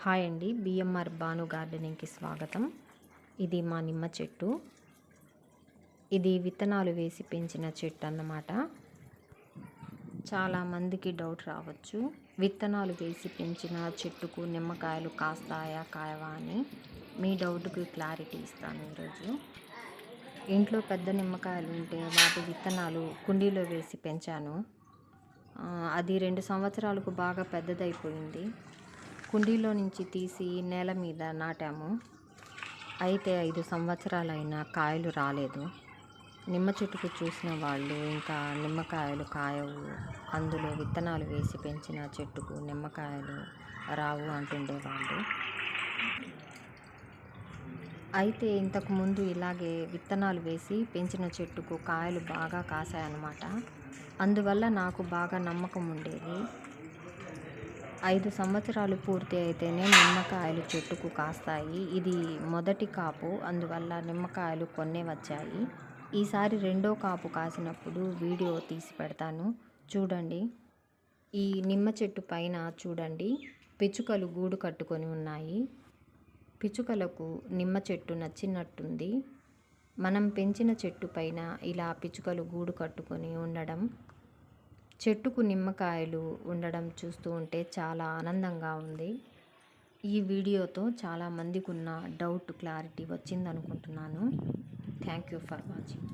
Hi అండి, BMR Banu గార్డెనింగ్కి స్వాగతం. ఇది మా నిమ్మ చెట్టు. ఇది విత్తనాలు వేసి పెంచిన చెట్టు అన్నమాట. చాలామందికి డౌట్ రావచ్చు, విత్తనాలు వేసి పెంచిన చెట్టుకు నిమ్మకాయలు కాస్తాయా కాయవా అని. మీ డౌట్కి క్లారిటీ ఇస్తాను ఈరోజు. ఇంట్లో పెద్ద నిమ్మకాయలు ఉంటే వాటి విత్తనాలు కుండీలో వేసి పెంచాను. అది 2 సంవత్సరాలకు బాగా పెద్దదైపోయింది. కుండీలో నుంచి తీసి నేల మీద నాటాము. అయితే 5 సంవత్సరాలైనా కాయలు రాలేదు. నిమ్మ చెట్టుకు చూసిన వాళ్ళు ఇంకా నిమ్మకాయలు కాయవు, అందులో విత్తనాలు వేసి పెంచిన చెట్టుకు నిమ్మకాయలు రావు అంటుండేవాళ్ళు. అయితే ఇంతకుముందు ఇలాగే విత్తనాలు వేసి పెంచిన చెట్టుకు కాయలు బాగా కాసాయన్నమాట. అందువల్ల నాకు బాగా నమ్మకం ఉండేది. 5 సంవత్సరాలు పూర్తి అయితేనే నిమ్మకాయలు చెట్టుకు కాస్తాయి. ఇది మొదటి కాపు, అందువల్ల నిమ్మకాయలు కొన్నే వచ్చాయి. ఈసారి రెండో కాపు కాసినప్పుడు వీడియో తీసి పెడతాను, చూడండి. ఈ నిమ్మ చెట్టు పైన చూడండి, పిచ్చుకలు గూడు కట్టుకొని ఉన్నాయి. పిచ్చుకలకు నిమ్మ చెట్టు నచ్చినట్టుంది. మనం పెంచిన చెట్టు పైన ఇలా పిచ్చుకలు గూడు కట్టుకొని ఉండడం, చెట్టుకు నిమ్మకాయలు ఉండడం చూస్తూ ఉంటే చాలా ఆనందంగా ఉంది. ఈ వీడియోతో చాలామందికి ఉన్న డౌట్ క్లారిటీ వచ్చిందనుకుంటున్నాను. Thank you for watching.